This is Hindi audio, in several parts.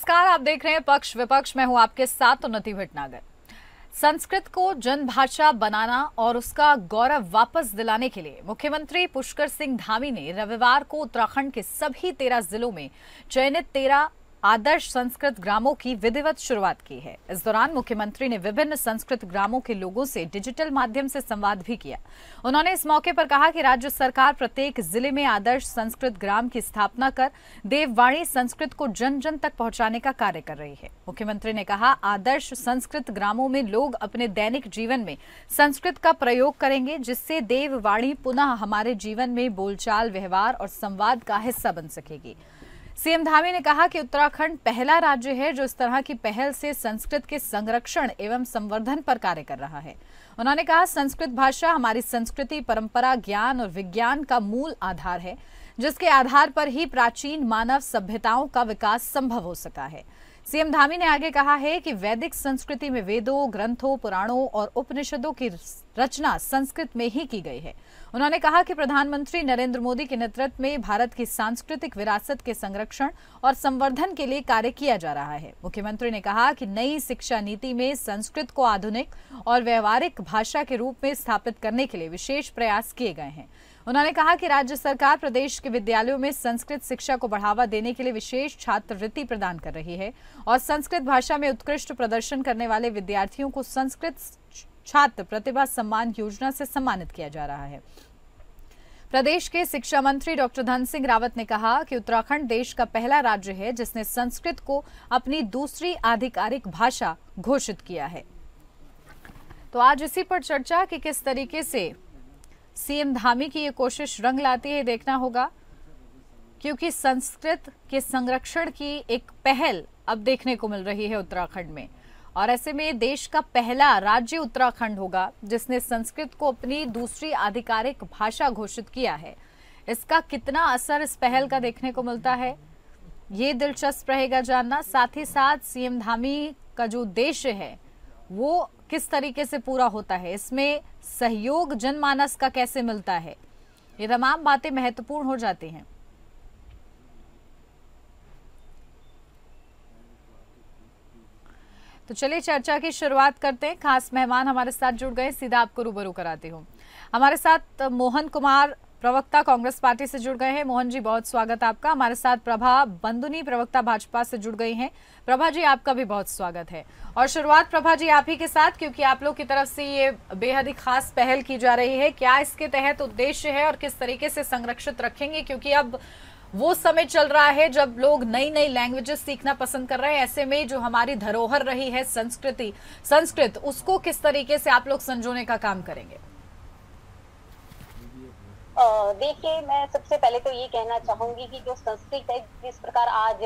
नमस्कार, आप देख रहे हैं पक्ष विपक्ष। मैं हूं आपके साथ उन्नति भटनागर। संस्कृत को जनभाषा बनाना और उसका गौरव वापस दिलाने के लिए मुख्यमंत्री पुष्कर सिंह धामी ने रविवार को उत्तराखंड के सभी 13 जिलों में चयनित 13 आदर्श संस्कृत ग्रामों की विधिवत शुरुआत की है। इस दौरान मुख्यमंत्री ने विभिन्न संस्कृत ग्रामों के लोगों से डिजिटल माध्यम से संवाद भी किया। उन्होंने इस मौके पर कहा कि राज्य सरकार प्रत्येक जिले में आदर्श संस्कृत ग्राम की स्थापना कर देववाणी संस्कृत को जन जन तक पहुंचाने का कार्य कर रही है। मुख्यमंत्री ने कहा, आदर्श संस्कृत ग्रामों में लोग अपने दैनिक जीवन में संस्कृत का प्रयोग करेंगे, जिससे देववाणी पुनः हमारे जीवन में बोलचाल, व्यवहार और संवाद का हिस्सा बन सकेगी। सीएम धामी ने कहा कि उत्तराखंड पहला राज्य है जो इस तरह की पहल से संस्कृत के संरक्षण एवं संवर्धन पर कार्य कर रहा है। उन्होंने कहा, संस्कृत भाषा हमारी संस्कृति, परंपरा, ज्ञान और विज्ञान का मूल आधार है, जिसके आधार पर ही प्राचीन मानव सभ्यताओं का विकास संभव हो सका है। सीएम धामी ने आगे कहा है कि वैदिक संस्कृति में वेदों, ग्रंथों, पुराणों और उपनिषदों की रचना संस्कृत में ही की गई है। उन्होंने कहा कि प्रधानमंत्री नरेंद्र मोदी के नेतृत्व में भारत की सांस्कृतिक विरासत के संरक्षण और संवर्धन के लिए कार्य किया जा रहा है। मुख्यमंत्री ने कहा कि नई शिक्षा नीति में संस्कृत को आधुनिक और व्यवहारिक भाषा के रूप में स्थापित करने के लिए विशेष प्रयास किए गए हैं। उन्होंने कहा कि राज्य सरकार प्रदेश के विद्यालयों में संस्कृत शिक्षा को बढ़ावा देने के लिए विशेष छात्रवृत्ति प्रदान कर रही है और संस्कृत भाषा में उत्कृष्ट प्रदर्शन करने वाले विद्यार्थियों को संस्कृत छात्र प्रतिभा सम्मान योजना से सम्मानित किया जा रहा है। प्रदेश के शिक्षा मंत्री डॉक्टर धन सिंह रावत ने कहा कि उत्तराखंड देश का पहला राज्य है जिसने संस्कृत को अपनी दूसरी आधिकारिक भाषा घोषित किया है। तो आज इसी पर चर्चा कि किस तरीके से सीएम धामी की ये कोशिश रंग लाती है, देखना होगा, क्योंकि संस्कृत के संरक्षण की एक पहल अब देखने को मिल रही है उत्तराखंड में, और ऐसे में देश का पहला राज्य उत्तराखंड होगा जिसने संस्कृत को अपनी दूसरी आधिकारिक भाषा घोषित किया है। इसका कितना असर इस पहल का देखने को मिलता है, ये दिलचस्प रहेगा जानना। साथ ही साथ सीएम धामी का जो उद्देश्य है वो किस तरीके से पूरा होता है, इसमें सहयोग जनमानस का कैसे मिलता है, ये तमाम बातें महत्वपूर्ण हो जाती हैं। तो चलिए चर्चा की शुरुआत करते हैं। खास मेहमान हमारे साथ जुड़ गए, सीधा आपको रूबरू कराती हूँ। हमारे साथ मोहन कुमार, प्रवक्ता, कांग्रेस पार्टी से जुड़ गए हैं। मोहन जी, बहुत स्वागत आपका। हमारे साथ प्रभा बंदुनी, प्रवक्ता, भाजपा से जुड़ गई हैं। प्रभा जी, आपका भी बहुत स्वागत है। और शुरुआत प्रभा जी आप ही के साथ, क्योंकि आप लोग की तरफ से ये बेहद ही खास पहल की जा रही है। क्या इसके तहत उद्देश्य है और किस तरीके से संरक्षित रखेंगे, क्योंकि अब वो समय चल रहा है जब लोग नई नई लैंग्वेजेस सीखना पसंद कर रहे हैं। ऐसे में जो हमारी धरोहर रही है संस्कृत, उसको किस तरीके से आप लोग संजोने का काम करेंगे? देखिए, मैं सबसे पहले तो ये कहना चाहूंगी कि जो संस्कृत है, जिस प्रकार आज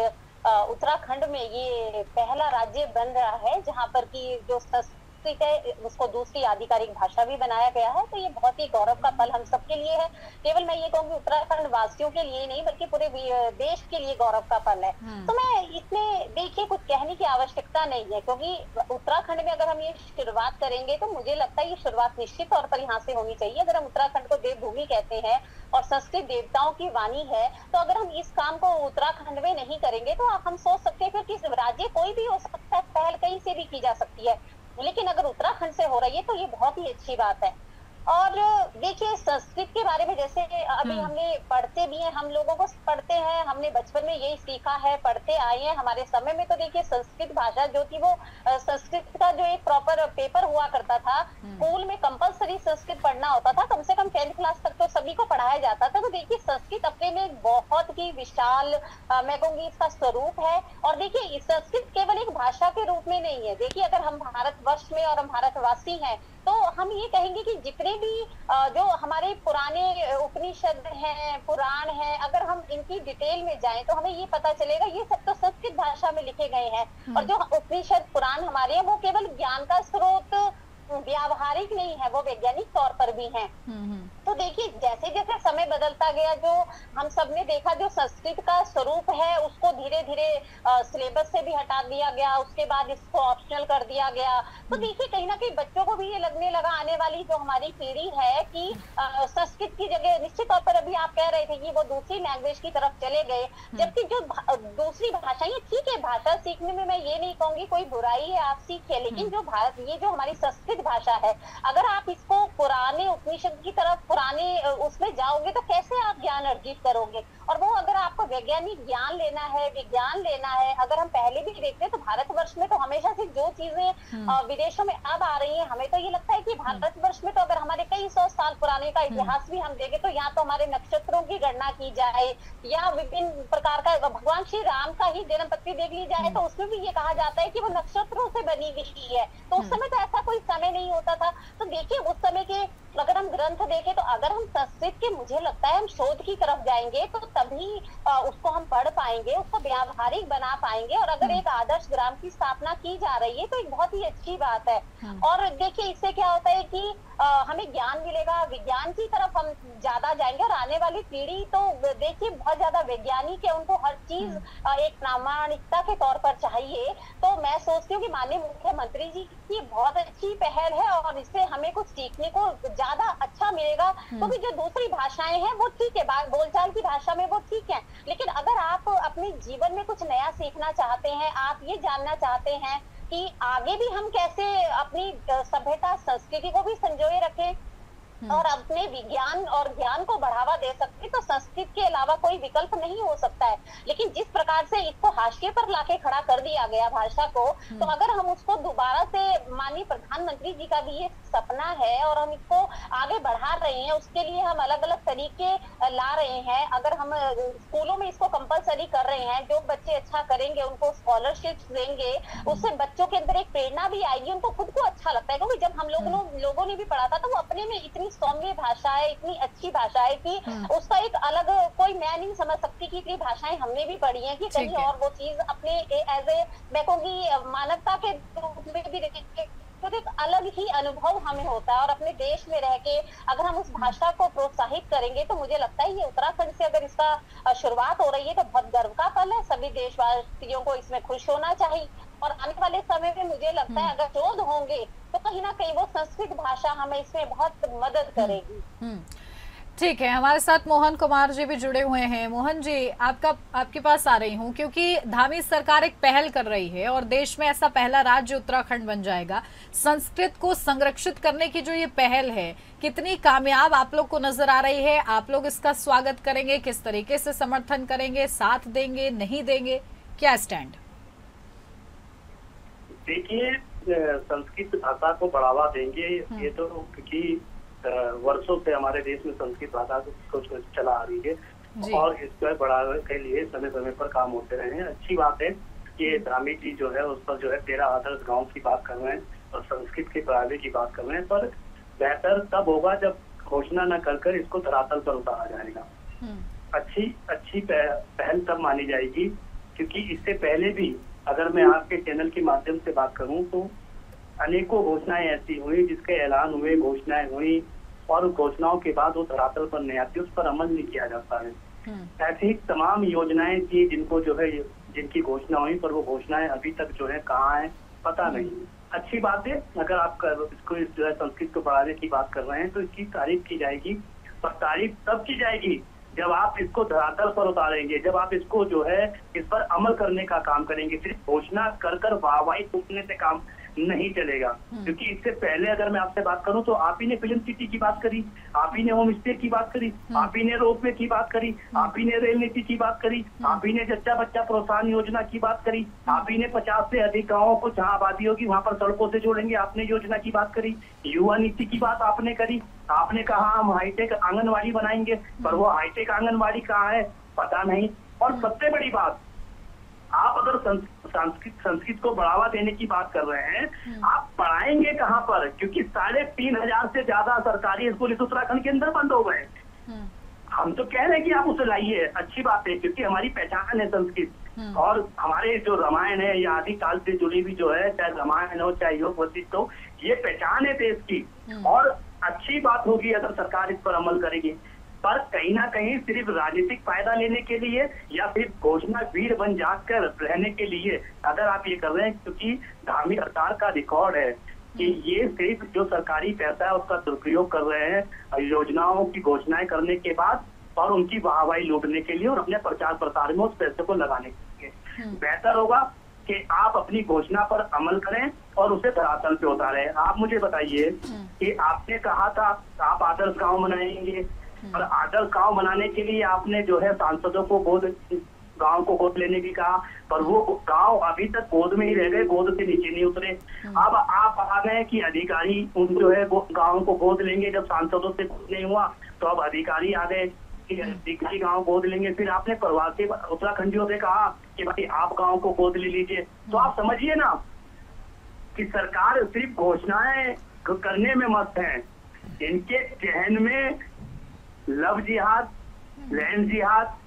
उत्तराखंड में ये पहला राज्य बन रहा है जहां पर कि जो संस्कृत है उसको दूसरी आधिकारिक भाषा भी बनाया गया है, तो ये बहुत ही गौरव का पल हम सबके लिए है। केवल मैं ये कहूंगी उत्तराखंड वासियों के लिए नहीं, बल्कि पूरे देश के लिए गौरव का पल है। तो मैं इसमें देखिए कुछ कहने की आवश्यकता नहीं है, क्योंकि उत्तराखंड में अगर हम ये शुरुआत करेंगे तो मुझे लगता है ये शुरुआत निश्चित तौर पर यहाँ से होनी चाहिए। अगर हम उत्तराखंड को देवभूमि कहते हैं और संस्कृत देवताओं की वाणी है, तो अगर हम इस काम को उत्तराखंड में नहीं करेंगे तो हम सोच सकते हैं फिर कि राज्य कोई भी हो सकता है, पहल कहीं से भी की जा सकती है, लेकिन अगर उत्तराखंड से हो रही है तो ये बहुत ही अच्छी बात है। और देखिए, संस्कृत के बारे में जैसे अभी हमने पढ़ते भी हैं, हम लोगों को पढ़ते हैं, हमने बचपन में यही सीखा है, पढ़ते आए हैं। हमारे समय में तो देखिए संस्कृत भाषा जो थी वो संस्कृत का जो एक प्रॉपर पेपर हुआ करता था, स्कूल में कंपलसरी संस्कृत पढ़ना होता था, कम से कम 10th क्लास तक तो सभी को पढ़ाया जाता था। तो देखिए संस्कृत अपने में एक बहुत ही विशाल मैं कहूंगी इसका स्वरूप है। और देखिए संस्कृत केवल एक भाषा के रूप में नहीं है। देखिए, अगर हम भारतवर्ष में और हम भारतवासी हैं तो हम ये कहेंगे कि जितने भी जो हमारे पुराने उपनिषद हैं, पुराण हैं, अगर हम इनकी डिटेल में जाएं तो हमें ये पता चलेगा ये सब तो संस्कृत भाषा में लिखे गए हैं। और जो उपनिषद पुराण हमारे हैं वो केवल ज्ञान का स्रोत व्यावहारिक नहीं है, वो वैज्ञानिक तौर पर भी हैं। तो देखिए जैसे जैसे समय बदलता गया, जो हम सबने देखा, जो संस्कृत का स्वरूप है उसको धीरे धीरे सिलेबस से भी हटा दिया गया, उसके बाद इसको ऑप्शनल कर दिया गया। तो देखिए कहीं ना कहीं बच्चों को भी ये लगने लगा, आने वाली जो हमारी पीढ़ी है, कि संस्कृत की जगह निश्चित तौर पर, अभी आप कह रहे थे कि वो दूसरी लैंग्वेज की तरफ चले गए, जबकि जो दूसरी भाषाएं, ठीक है भाषा सीखने में मैं ये नहीं कहूंगी कोई बुराई है, आप सीखिए, लेकिन जो भारत, ये जो हमारी संस्कृत भाषा है, अगर आप इसको पुराने उपनिषद की तरफ, पुराने उसमें जाओगे तो कैसे आप ज्ञान अर्जित करोगे? और वो अगर आपको वैज्ञानिक ज्ञान लेना है, विज्ञान लेना है, अगर हम पहले भी देखते हैं तो भारतवर्ष में तो हमेशा से जो चीजें विदेशों में अब आ रही हैं, हमें तो ये लगता है कि भारतवर्ष में तो अगर हमारे कई सौ साल पुराने का इतिहास भी हम देखें तो यहाँ तो हमारे नक्षत्रों की गणना की जाए, या विभिन्न प्रकार का, भगवान श्री राम का ही जन्म पत्री देख ली जाए तो उसमें भी ये कहा जाता है कि वो नक्षत्रों से बनी हुई है। तो उस समय तो ऐसा कोई समय नहीं होता था। तो देखिए उस समय के अगर हम ग्रंथ देखें तो अगर हम संस्कृत के, मुझे लगता है हम शोध की तरफ जाएंगे तो तभी उसको हम पढ़ पाएंगे, उसको व्यावहारिक बना पाएंगे। और अगर एक आदर्श ग्राम की स्थापना की जा रही है तो एक बहुत ही अच्छी बात है। और देखिए इससे क्या होता है कि हमें ज्ञान मिलेगा, विज्ञान की तरफ हम ज्यादा जाएंगे, और आने वाली पीढ़ी तो देखिए बहुत ज्यादा वैज्ञानिक है, उनको हर चीज एक प्रामाणिकता के तौर पर चाहिए। तो मैं सोचती हूँ कि माननीय मुख्यमंत्री जी की बहुत अच्छी पहल है और इससे हमें कुछ सीखने को ज्यादा अच्छा मिलेगा। क्योंकि जो दूसरी भाषाएं हैं वो ठीक है, बोलचाल की भाषा में वो ठीक है, लेकिन अगर आप अपने जीवन में कुछ नया सीखना चाहते हैं, आप ये जानना चाहते हैं कि आगे भी हम कैसे अपनी सभ्यता संस्कृति को भी संजोए रखें और अपने विज्ञान और ज्ञान को बढ़ावा दे सकते, तो संस्कृत के अलावा कोई विकल्प नहीं हो सकता है। लेकिन जिस प्रकार से इसको हाशिए पर लाके खड़ा कर दिया गया भाषा को, तो अगर हम उसको दोबारा से, माननीय प्रधानमंत्री जी का भी ये सपना है और हम इसको आगे बढ़ा रहे हैं, उसके लिए हम अलग अलग तरीके ला रहे हैं। अगर हम स्कूलों में इसको कंपलसरी कर रहे हैं, जो बच्चे अच्छा करेंगे उनको स्कॉलरशिप देंगे, उससे बच्चों के अंदर एक प्रेरणा भी आएगी, उनको खुद को अच्छा लगता है। क्योंकि जब हम लोगों ने भी पढ़ा था तो वो अपने में इतनी सौम्य भाषा है, इतनी अच्छी भाषा है कि उसका एक अलग कोई, मैं नहीं समझ सकती कि इतनी भाषाएं हमने भी पढ़ी हैं कि कहीं और वो चीज अपने एज ए, मैं कहूंगी मानवता के रूप में भी तो एक अलग ही अनुभव हमें होता है। और अपने देश में रह के अगर हम उस भाषा को प्रोत्साहित करेंगे तो मुझे लगता है ये उत्तराखंड से अगर इसका शुरुआत हो रही है तो बहुत गर्व का पल है। सभी देशवासियों को इसमें खुश होना चाहिए। और आने वाले समय में मुझे लगता है अगर शोध होंगे तो कहीं ना कहीं वो संस्कृत भाषा हमें इसमें बहुत मदद करेगी। ठीक है, हमारे साथ मोहन कुमार जी भी जुड़े हुए हैं। मोहन जी, आपके पास आ रही हूँ क्योंकि धामी सरकार एक पहल कर रही है और देश में ऐसा पहला राज्य उत्तराखंड बन जाएगा। संस्कृत को संरक्षित करने की जो ये पहल है, कितनी कामयाब आप लोग को नजर आ रही है? आप लोग इसका स्वागत करेंगे? किस तरीके से समर्थन करेंगे? साथ देंगे, नहीं देंगे? क्या स्टैंड? देखिए, संस्कृत भाषा को बढ़ावा देंगे, ये तो क्योंकि वर्षों से हमारे देश में संस्कृत भाषा को चला आ रही है और इसको बढ़ाने के लिए समय समय पर काम होते रहे हैं। अच्छी बात है कि धामी जी जो है उस पर जो है 13 आदर्श गांव की बात कर रहे हैं और संस्कृत के बढ़ावे की बात कर रहे हैं, पर बेहतर तब होगा जब घोषणा न कर इसको धरातल पर उतारा जाएगा। अच्छी पहल तब मानी जाएगी, क्योंकि इससे पहले भी अगर मैं आपके चैनल के माध्यम से बात करूं तो अनेकों घोषणाएं ऐसी हुई जिसके ऐलान हुए, घोषणाएं हुई और घोषणाओं के बाद वो धरातल पर नहीं आती, उस पर अमल नहीं किया जाता है। ऐसी तमाम योजनाएं थी जिनको जो है, जिनकी घोषणा हुई पर वो घोषणाएं अभी तक जो है कहाँ है पता नहीं। अच्छी बात है, अगर आप इसको जो है संस्कृत को बढ़ाने की बात कर रहे हैं तो इसकी तारीफ की जाएगी, पर तारीफ तब की जाएगी जब आप इसको धरातल पर उतारेंगे, जब आप इसको जो है इस पर अमल करने का काम करेंगे। सिर्फ घोषणा कर वाहवाही फूकने से काम नहीं चलेगा। क्योंकि इससे पहले अगर मैं आपसे बात करूं तो आप ही ने फिल्म सिटी की बात करी, आप ही ने होम स्टे की बात करी, आप ही ने रोपवे की बात करी, आप ही ने रेल नीति की बात करी, आप ही ने जच्चा बच्चा प्रोत्साहन योजना की बात करी, आप ही ने 50 से अधिक गाँवों को जहाँ आबादी होगी वहां पर सड़कों से जोड़ेंगे, आपने योजना की बात करी। युवा नीति की बात आपने करी, आपने कहा हम हाईटेक आंगनबाड़ी बनाएंगे, पर वो हाईटेक आंगनबाड़ी कहाँ है पता नहीं। और सबसे बड़ी बात, आप अगर संस्कृत को बढ़ावा देने की बात कर रहे हैं, आप पढ़ाएंगे कहाँ पर? क्योंकि 3,500 से ज्यादा सरकारी स्कूल इस उत्तराखंड के अंदर बंद हो गए। हम तो कह रहे हैं कि आप उसे लाइए, अच्छी बात है, क्योंकि हमारी पहचान है संस्कृत। और हमारे जो रामायण है या आदि काल से जुड़ी हुई जो है, चाहे रामायण हो चाहे योग वशिष्ठ हो, ये पहचान है देश की। और अच्छी बात होगी अगर सरकार इस पर अमल करेगी। पर कहीं ना कहीं सिर्फ राजनीतिक फायदा लेने के लिए या फिर घोषणा वीर बन जाकर रहने के लिए अगर आप ये कर रहे हैं, क्योंकि धामी सरकार का रिकॉर्ड है कि ये सिर्फ जो सरकारी पैसा है उसका दुरुपयोग कर रहे हैं योजनाओं की घोषणाएं करने के बाद और उनकी वाहवाही लूटने के लिए और अपने प्रचार प्रसार में उस पैसे को लगाने के लिए। बेहतर होगा कि आप अपनी घोषणा पर अमल करें और उसे धरातल पे उतारें। आप मुझे बताइए कि आपने कहा था आप आदर्श गांव बनाएंगे, और आदर्श गांव बनाने के लिए आपने जो है सांसदों को गांव को गोद लेने की कहा, पर वो गांव अभी तक गोद में ही रह गए, गोद से नीचे नहीं उतरे। अब आप आ गए कि अधिकारी उन जो है गांव को गोद लेंगे, जब सांसदों से कुछ नहीं हुआ तो अब अधिकारी आ गए कि अधिकारी गांव गोद लेंगे। फिर आपने प्रवासी उत्तराखंडियों से कहा कि भाई आप गांव को गोद ले लीजिए। तो आप समझिए ना कि सरकार सिर्फ घोषणाएं करने में मस्त है, इनके जहन में लव जिहाद, लैंड जिहाद,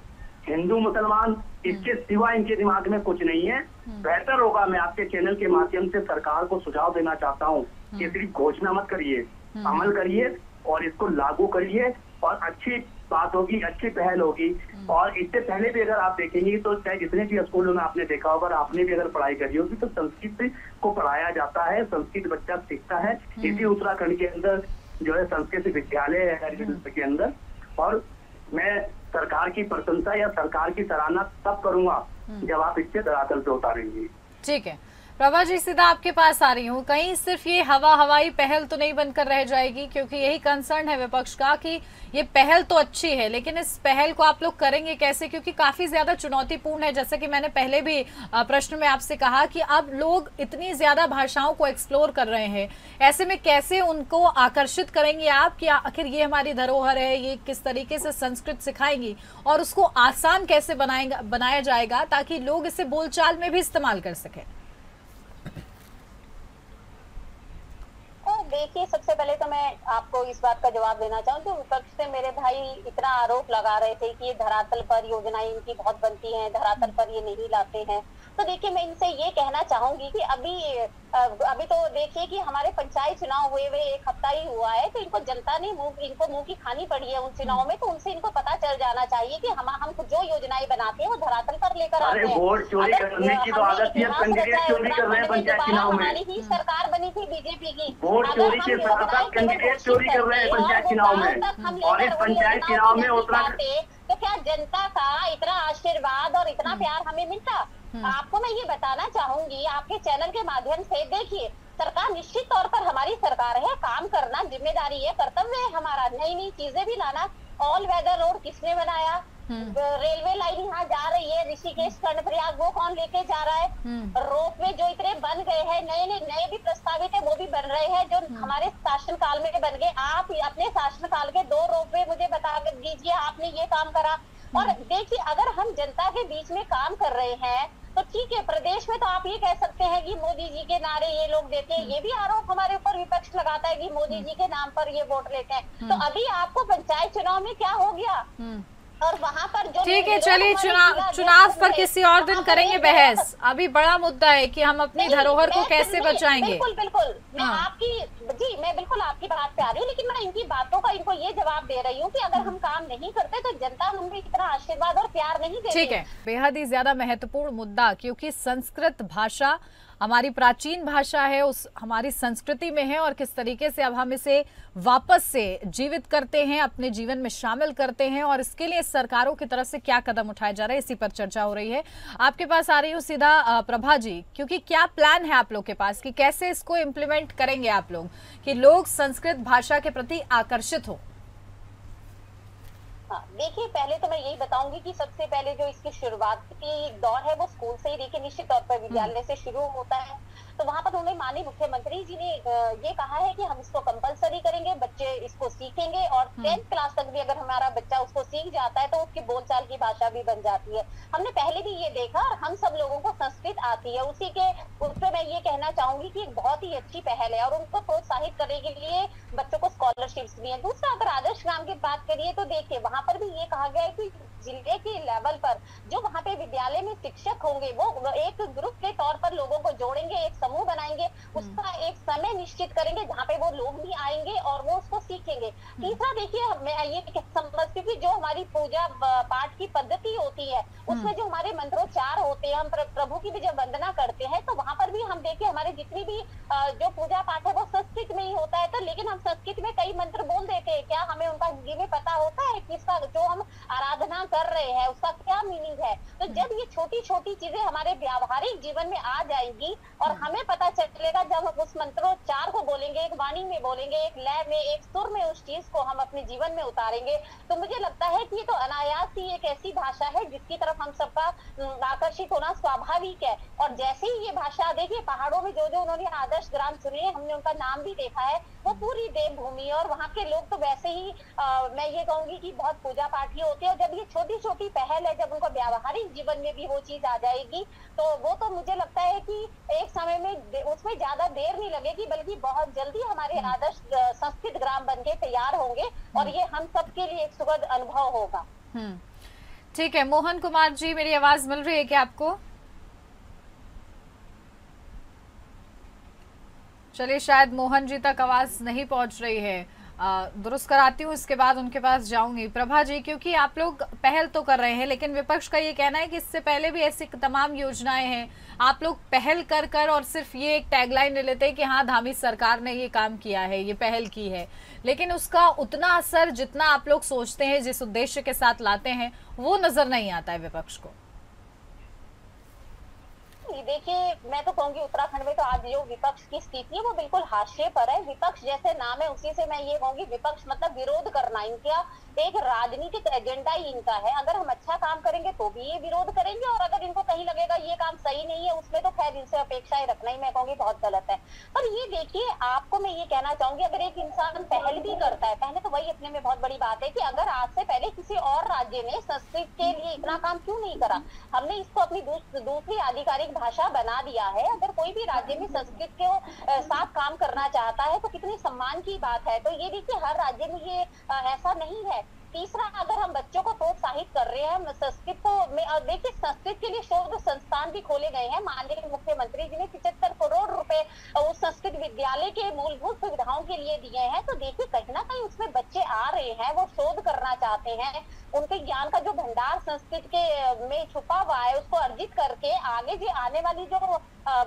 हिंदू मुसलमान, इसके सिवा इनके दिमाग में कुछ नहीं है। बेहतर होगा, मैं आपके चैनल के माध्यम से सरकार को सुझाव देना चाहता हूँ कि सिर्फ घोषणा मत करिए, अमल करिए और इसको लागू करिए और अच्छी बात होगी, अच्छी पहल होगी। और इससे पहले भी अगर आप देखेंगे तो चाहे जितने भी स्कूलों में आपने देखा होगा, आपने भी अगर पढ़ाई करी होगी तो संस्कृत को पढ़ाया जाता है, संस्कृत बच्चा सीखता है। इसी उत्तराखंड के अंदर जो है संस्कृत विद्यालय है के अंदर। और मैं सरकार की प्रशंसा या सरकार की सराहना तब करूंगा जब आप इससे धरातल पे उतारेंगे। ठीक है प्रभा जी, सीधा आपके पास आ रही हूँ। कहीं सिर्फ ये हवाई पहल तो नहीं बनकर रह जाएगी, क्योंकि यही कंसर्न है विपक्ष का कि ये पहल तो अच्छी है लेकिन इस पहल को आप लोग करेंगे कैसे, क्योंकि काफी ज्यादा चुनौतीपूर्ण है। जैसे कि मैंने पहले भी प्रश्न में आपसे कहा कि अब लोग इतनी ज्यादा भाषाओं को एक्सप्लोर कर रहे हैं, ऐसे में कैसे उनको आकर्षित करेंगे आप कि आखिर ये हमारी धरोहर है, ये किस तरीके से संस्कृत सिखाएंगी और उसको आसान कैसे बनाया जाएगा ताकि लोग इसे बोलचाल में भी इस्तेमाल कर सकें। देखिए, सबसे पहले तो मैं आपको इस बात का जवाब देना चाहूँ कि विपक्ष से मेरे भाई इतना आरोप लगा रहे थे कि ये धरातल पर योजनाएं इनकी बहुत बनती हैं, धरातल पर ये नहीं लाते हैं। तो देखिए, मैं इनसे ये कहना चाहूंगी कि अभी तो देखिए कि हमारे पंचायत चुनाव हुए एक हफ्ता ही हुआ है, तो इनको जनता ने इनको मुंह की खानी पड़ी है उन चुनाव में। तो उनसे इनको पता चल जाना चाहिए कि हम जो योजनाएं बनाते हैं वो धरातल पर लेकर आते हैं। हमारी ही सरकार बनी थी बीजेपी की, चोरी के साथ कैंडिडेट चोरी कर रहे हैं पंचायत चुनाव में, और इस पंचायत चुनाव में उत्तराखंड तो क्या जनता का इतना आशीर्वाद और इतना प्यार हमें मिलता? आपको मैं ये बताना चाहूंगी आपके चैनल के माध्यम से, देखिए सरकार निश्चित तौर पर हमारी सरकार है, काम करना जिम्मेदारी है, कर्तव्य है हमारा, नई नई चीजें भी लाना। ऑल वेदर रोड किसने बनाया? रेलवे लाइन यहाँ जा रही है ऋषिकेश कर्णप्रयाग, वो कौन लेके जा रहा है? रोपवे जो इतने बन गए हैं, नए भी प्रस्तावित है, वो भी बन रहे हैं जो हमारे शासन काल में बन गए। आप अपने शासन काल के 2 रोपवे मुझे बता दीजिए, आपने ये काम करा। और देखिए, अगर हम जनता के बीच में काम कर रहे हैं तो ठीक है, प्रदेश में तो आप ये कह सकते हैं कि मोदी जी के नारे ये लोग देते हैं, ये भी आरोप हमारे ऊपर विपक्ष लगाता है कि मोदी जी के नाम पर ये वोट लेते हैं। तो अभी आपको पंचायत चुनाव में क्या हो गया और वहाँ पर जो ठीक है, चलिए चुनाव पर किसी और दिन करेंगे बहस। अभी बड़ा मुद्दा है कि हम अपनी धरोहर को कैसे बचाएंगे। बिल्कुल मैं बिल्कुल आपकी बात पे आ रही हूँ, लेकिन मैं इनकी बातों का इनको ये जवाब दे रही हूँ कि अगर हम काम नहीं करते तो जनता हमें इतना आशीर्वाद और प्यार नहीं देती। ठीक है, बेहद ही ज्यादा महत्वपूर्ण मुद्दा, क्योंकि संस्कृत भाषा हमारी प्राचीन भाषा है, उस हमारी संस्कृति में है, और किस तरीके से अब हम इसे वापस से जीवित करते हैं, अपने जीवन में शामिल करते हैं, और इसके लिए सरकारों की तरफ से क्या कदम उठाए जा रहे हैं, इसी पर चर्चा हो रही है। आपके पास आ रही हूँ सीधा प्रभा जी, क्योंकि क्या प्लान है आप लोग के पास कि कैसे इसको इम्प्लीमेंट करेंगे आप लोग कि लोग संस्कृत भाषा के प्रति आकर्षित हो? देखिए, पहले तो मैं यही बताऊंगी कि सबसे पहले जो इसकी शुरुआत की दौर है वो स्कूल से ही, देखिए निश्चित तौर पर विद्यालय से शुरू होता है। तो वहां पर उन्होंने माननीय मुख्यमंत्री जी ने ये कहा है कि हम इसको कंपलसरी करेंगे, बच्चे इसको सीखेंगे, और 10th क्लास तक भी अगर हमारा बच्चा उसको सीख जाता है तो उसकी बोलचाल की भाषा भी बन जाती है। हमने पहले भी ये देखा, और हम सब लोगों को संस्कृत आती है। उसी के उसपे मैं ये कहना चाहूंगी कि एक बहुत ही अच्छी पहल है, और उनको प्रोत्साहित करने के लिए बच्चों को स्कॉलरशिप्स भी है। दूसरा, अगर आदर्श ग्राम की बात करिए तो देखिए वहां पर भी ये कहा गया है कि जिले के लेवल पर जो वहाँ पे विद्यालय में शिक्षक होंगे वो एक ग्रुप के तौर पर लोगों को जोड़ेंगे, एक समूह बनाएंगे, उसका एक समय निश्चित करेंगे जहाँ पे वो लोग भी आएंगे और वो उसको सीखेंगे। तीसरा देखिए, मैं ये समझती हूँ कि जो हमारी पूजा पाठ की पद्धति होती है उसमें जो हमारे मंत्रोच्चार होते हैं, हम प्रभु की भी जब वंदना करते हैं तो वहां पर भी हम देखिए हमारे जितनी भी जो पूजा पाठ है वो संस्कृत में ही होता है। तो लेकिन हम संस्कृत में कई मंत्र बोल देते हैं, क्या हमें उनका हिंदी में पता होता है कि इसका जो हम आराधना कर रहे हैं उसका क्या मीनिंग है? तो जब ये छोटी छोटी चीजें हमारे व्यावहारिक जीवन में आ जाएंगी और हमें पता चलेगा, जब हम उस मंत्रोच्चार को बोलेंगे, एक वाणी में बोलेंगे, एक लय में, एक सुर में उस चीज को हम अपने जीवन में उतारेंगे, तो मुझे लगता है कि ये तो अनायास ही एक ऐसी भाषा है जिसकी तरफ हम सबका आकर्षित होना स्वाभाविक है। और जैसे ही ये भाषा देखिए, पहाड़ों में जो जो उन्होंने आदर्श ग्राम चुने, हमने उनका नाम भी देखा है, वो पूरी देवभूमि, और वहाँ के लोग तो वैसे ही मैं ये कहूंगी कि बहुत पूजा पाठी होते हैं। और जब ये छोटी छोटी पहल है, जब उनको व्यावहारिक जीवन में भी वो चीज आ जाएगी तो वो तो मुझे लगता है कि एक समय में उसमें ज्यादा देर नहीं लगेगी, बल्कि बहुत जल्दी हमारे आदर्श संस्कृत ग्राम बनके तैयार होंगे और ये हम सबके लिए एक सुखद अनुभव होगा। ठीक है मोहन कुमार जी, मेरी आवाज मिल रही है क्या आपको? चलिए, शायद मोहन जी तक आवाज नहीं पहुंच रही है, दुरुस्त कराती हूँ, इसके बाद उनके पास जाऊंगी। प्रभा जी, क्योंकि आप लोग पहल तो कर रहे हैं लेकिन विपक्ष का ये कहना है कि इससे पहले भी ऐसी तमाम योजनाएं हैं, आप लोग पहल कर कर और सिर्फ ये एक टैगलाइन ले लेते हैं कि हाँ धामी सरकार ने ये काम किया है, ये पहल की है, लेकिन उसका उतना असर जितना आप लोग सोचते हैं, जिस उद्देश्य के साथ लाते हैं, वो नजर नहीं आता है विपक्ष को। देखिए, मैं तो कहूंगी उत्तराखंड में तो आज जो विपक्ष की स्थिति है वो बिल्कुल हाशिए पर है। विपक्ष जैसे नाम है उसी से मैं ये कहूंगी, विपक्ष मतलब विरोध करना, इनका एक राजनीतिक एजेंडा ही इनका है। अगर हम अच्छा काम करेंगे तो भी ये विरोध करेंगे, और अगर इनको कहीं लगेगा ये काम सही नहीं है उसमें तो खैर इनसे अपेक्षाएं रखना ही मैं कहूंगी बहुत गलत है। पर ये देखिए, आपको मैं ये कहना चाहूंगी, अगर एक इंसान पहल भी करता है, पहले तो वही अपने में बहुत बड़ी बात है कि अगर आज से पहले किसी और राज्य ने संस्कृत के लिए इतना काम क्यों नहीं करा, हमने इसको अपनी दूसरी आधिकारिक भाषा बना दिया है। अगर कोई भी राज्य में संस्कृत के साथ काम करना चाहता है तो कितनी सम्मान की बात है। तो ये देखिए, हर राज्य में ये ऐसा नहीं है। तीसरा, अगर हम बच्चों को प्रोत्साहित कर रहे हैं संस्कृत को में, देखिए संस्कृत के लिए शोध संस्थान भी खोले गए हैं। माननीय मुख्यमंत्री जी ने 75 करोड़ रुपए उस संस्कृत विद्यालय के मूलभूत सुविधाओं के लिए दिए हैं। तो देखिए, कहीं ना कहीं उसमें बच्चे आ रहे हैं, वो शोध करना चाहते हैं, उनके ज्ञान का जो भंडार संस्कृत के में छुपा हुआ है उसको अर्जित करके आगे जो आने वाली जो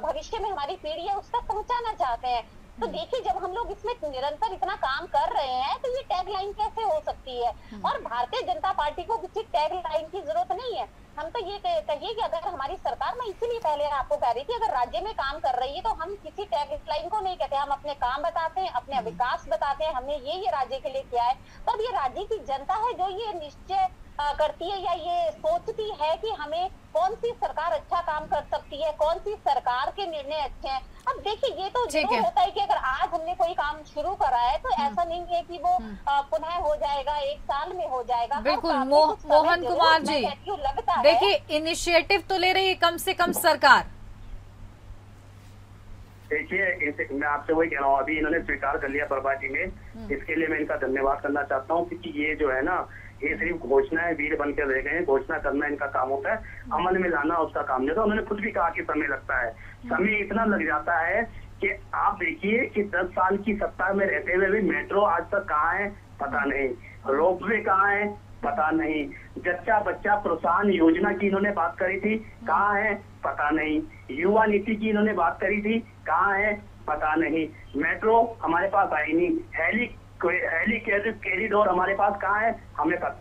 भविष्य में हमारी पीढ़ी है उस तक पहुंचाना चाहते हैं। तो देखिए, जब हम लोग इसमें निरंतर इतना काम कर रहे हैं तो ये टैगलाइन कैसे हो सकती है? और भारतीय जनता पार्टी को किसी टैगलाइन की जरूरत नहीं है। हम तो ये कहिए कि अगर हमारी सरकार, मैं इसीलिए पहले आपको कह रही थी, अगर राज्य में काम कर रही है तो हम किसी टैगलाइन को नहीं कहते, हम अपने काम बताते हैं, अपने विकास बताते हैं, हमने ये राज्य के लिए किया है। तब ये राज्य की जनता है जो ये निश्चय करती है या ये सोचती है कि हमें कौन सी सरकार अच्छा काम कर सकती है, कौन सी सरकार के निर्णय अच्छे हैं। अब देखिए, ये तो जरूर होता है कि अगर आज हमने कोई काम शुरू करा है तो ऐसा नहीं है कि वो पुनः हो जाएगा, एक साल में हो जाएगा। बिल्कुल मोहन कुमार जी, देखिए इनिशिएटिव तो ले रही है कम से कम सरकार। देखिए, मैं आपसे वही कह रहा हूँ, अभी इन्होंने स्वीकार कर लिया प्रभा जी ने, इसके लिए मैं इनका धन्यवाद करना चाहता हूँ, क्योंकि ये जो है ना, ये सिर्फ घोषणाएं वीर बन के रह गए हैं। घोषणा करना इनका काम होता है, अमल में लाना उसका काम नहीं होता। उन्होंने खुद भी कहा कि समय लगता है, समय इतना लग जाता है कि आप देखिए कि 10 साल की सत्ता में रहते हुए भी मेट्रो आज तक कहाँ है पता नहीं, रोपवे कहाँ है पता नहीं, जच्चा बच्चा प्रोत्साहन योजना की इन्होंने बात करी थी, कहाँ है पता नहीं, युवा नीति की इन्होंने बात करी थी, कहाँ है पता नहीं, मेट्रो हमारे पास आई नहीं, हेली कॉरिडोर हमारे पास कहाँ है हमें पता,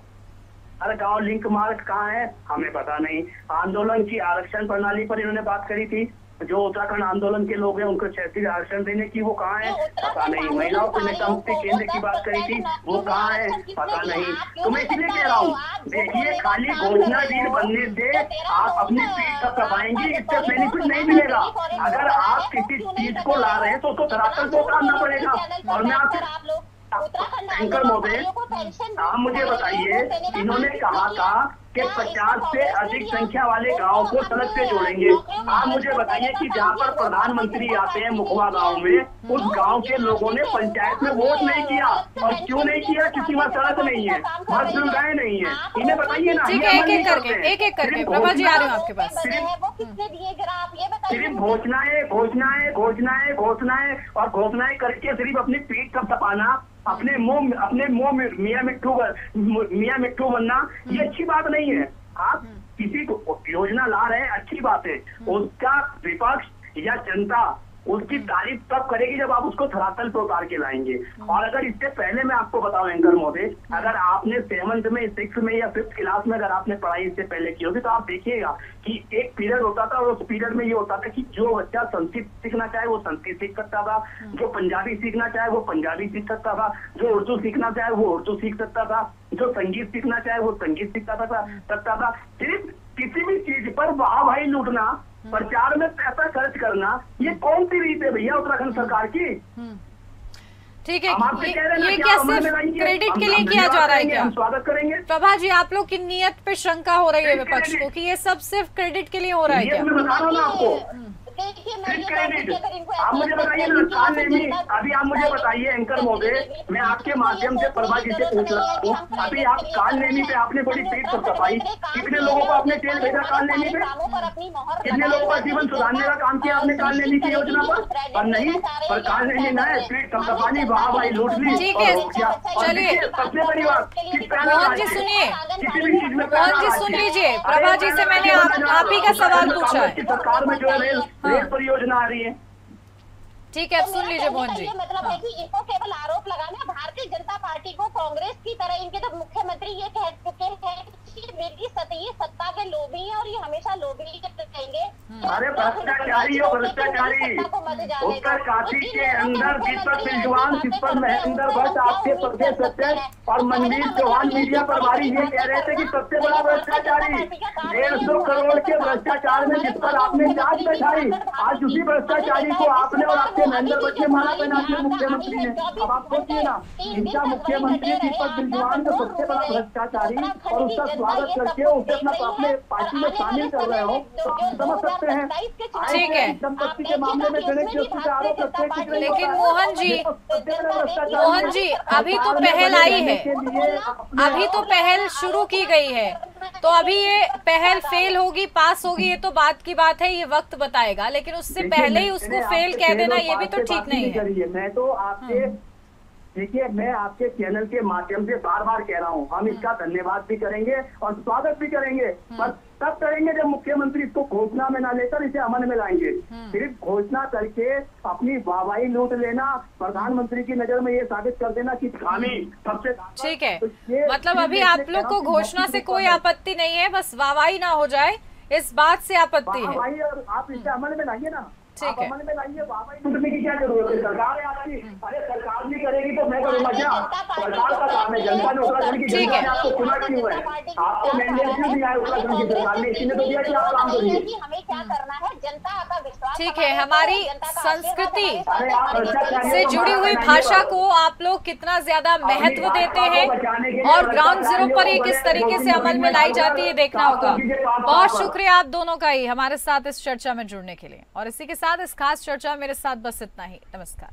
हर गांव लिंक मार्ग कहाँ है हमें पता नहीं। आंदोलन की आरक्षण प्रणाली पर इन्होंने बात करी थी, जो उत्तराखंड आंदोलन के लोग हैं उनको क्षैतिज आरक्षण देने की वो कहाँ है पता नहीं। महिलाओं को नेता मुक्ति केंद्र की बात करी थी, वो कहाँ है पता नहीं। तो मैं इसलिए कह रहा हूँ, देखिए खाली घोषणा वीर बनने से आप अपनी पीठ तक दबाएंगे, इससे बेनिफिट नहीं मिलेगा। अगर आप किसी चीज को ला रहे हैं तो उसको धरातल को उतारना पड़ेगा। और मैं आपसे शंकर महोदय, आप मुझे बताइए, इन्होंने कहा था कि 50 से अधिक संख्या वाले गांवों को सड़क से जोड़ेंगे। आप मुझे बताइए कि जहां पर प्रधानमंत्री आते हैं मुखवा गांव में, उस गांव के लोगों ने पंचायत में वोट नहीं किया। और क्यों नहीं किया? क्योंकि वहाँ सड़क नहीं है, वहाँ सुविधाएं नहीं है। इन्हें बताइए ना। एक एक करके प्रभा जी आ रहे हो आपके पास। सिर्फ घोषणाएं घोषणाएं घोषणाएं घोषणाएं और घोषणाएं करके सिर्फ अपनी पीठ तक दबाना, अपने मुंह में मियां मिट्ठू बनना ये अच्छी बात नहीं है। आप किसी को योजना ला रहे हैं, अच्छी बात है, उसका विपक्ष या जनता उसकी तारीफ तब करेगी जब आप उसको धरातल पर उतार के लाएंगे। और अगर इससे पहले मैं आपको बताऊं एंकर महोदय, अगर आपने 7th में 6th में या 5th क्लास में अगर आपने पढ़ाई इससे पहले की होगी तो आप देखिएगा कि एक पीरियड होता था और उस पीरियड में ये होता था कि जो बच्चा संस्कृत सीखना चाहे वो संस्कृत सीख सकता था, जो पंजाबी सीखना चाहे वो पंजाबी सीख सकता था, जो उर्दू सीखना चाहे वो उर्दू सीख सकता था, जो संगीत सीखना चाहे वो संगीत सीख सकता था। सिर्फ किसी भी चीज पर वाह भाई लूटना, प्रचार में पैसा खर्च करना, ये कौन सी रीत है भैया उत्तराखंड सरकार की? ठीक है, ये क्या सिर्फ क्रेडिट के लिए किया जा रहा है क्या? हम स्वागत करेंगे। प्रभा जी, आप लोग की नियत पे शंका हो रही है विपक्ष को कि ये सब सिर्फ क्रेडिट के लिए हो रहा है क्या? मैं बता रहा हूँ ना आपको, आप मुझे बताइए ना, काल नेमी, अभी आप मुझे बताइए एंकर महोदय, मैं आपके माध्यम से प्रभा जी से पूछ रहा हूँ, अभी आप काल नेमी पे आपने बड़ी पीठ पर सफाई, कितने लोगों को आपने जेल भेजा काल नेमी पे? कितने लोगों का जीवन सुधारने का काम किया आपने काल नेमी की योजना पर? और नहीं, पर काल नेमी न है, पीठ सफाई, वाह भाई लूट ली। ठीक है, चलिए सबसे बड़ी बात, मोहन जी सुनिए, मोहन जी सुन लीजिए, प्रभा जी से मैंने आप ही का सवाल पूछा है। सरकार में जो है रेल परियोजना आ रही है। ठीक है, अब सुन लीजिए मोहन जी। मतलब है कि इनको केवल आरोप लगाना, भारतीय जनता पार्टी को कांग्रेस की तरह इनके तो मुख्यमंत्री ये कह चुके हैं कि मेरी सत्ता के लोभी हैं और ये हमेशा लोभी रहेंगे। अरे भ्रष्टाचारी हो, भ्रष्टाचारी। उत्तरकाशी के अंदर दीपक बिजवान, सिस्पर महेंद्र भट्ट आपके प्रदेश अध्यक्ष और मनवीर चौहान मीडिया प्रभारी ये कह रहे थे कि सबसे बड़ा भ्रष्टाचारी 150 करोड़ के भ्रष्टाचार में जिस पर आपने जांच बैठाई, आज उसी भ्रष्टाचारी को आपने और आपके महेंद्र भट्ट ने मारा पहना मुख्यमंत्री ने। अब आप सोचिए ना, इनका मुख्यमंत्री दीपक बिजवान को सबसे बड़ा भ्रष्टाचारी और उसका स्वागत करके उसे अपने पार्टी में शामिल कर रहे हो, तो आप समझ सकते हैं। ठीक है, संपत्ति के मामले में गणेश जोशी का आरोप लगता है। लेकिन मोहन जी अभी तो पहल आई है, अभी तो पहल शुरू की गई है, तो अभी ये पहल फेल होगी पास होगी ये तो बात की बात है, ये वक्त बताएगा, लेकिन उससे पहले ही उसको फेल कह देना ये भी तो ठीक नहीं है। मैं तो आपके देखिए, मैं आपके चैनल के माध्यम से बार बार कह रहा हूँ, हम इसका धन्यवाद भी करेंगे और स्वागत भी करेंगे, पर तब करेंगे जब मुख्यमंत्री इसको घोषणा में ना लेकर इसे अमल में लाएंगे। सिर्फ घोषणा करके अपनी वाहवाही लूट लेना, प्रधानमंत्री की नजर में ये साबित कर देना कि खामी सबसे ठीक है, मतलब अभी आप लोग को घोषणा से कोई आपत्ति नहीं है, बस वाहवाही ना हो जाए इस बात से आपत्ति है। वाहवाही और आप इसे अमल में लाइए ना, ठीक है, अमल में लाइए, वाहवाही लूटने की क्या जरूरत है? सरकार है आपकी, अरे सरकार नहीं करेगी तो मैं करूंगा क्या? सरकार का काम है, जनता ने उत्तराखंड की जनता ने आपको चुना क्यों है? आपको मैंडेट क्यों दिया है उत्तराखंड की सरकार ने? इसीने तो दिया कि आप काम करिए। हमें क्या करना है, जनता का विश्वास। ठीक है, हमारी संस्कृति से जुड़ी हुई भाषा को आप लोग कितना ज्यादा महत्व देते हैं और ग्राउंड जीरो पर ये किस तरीके से अमल में लाई जाती है देखना होगा। बहुत शुक्रिया आप दोनों का ही हमारे साथ इस चर्चा में जुड़ने के लिए, और इसी के साथ इस खास चर्चा मेरे साथ बस इतना ही। नमस्कार।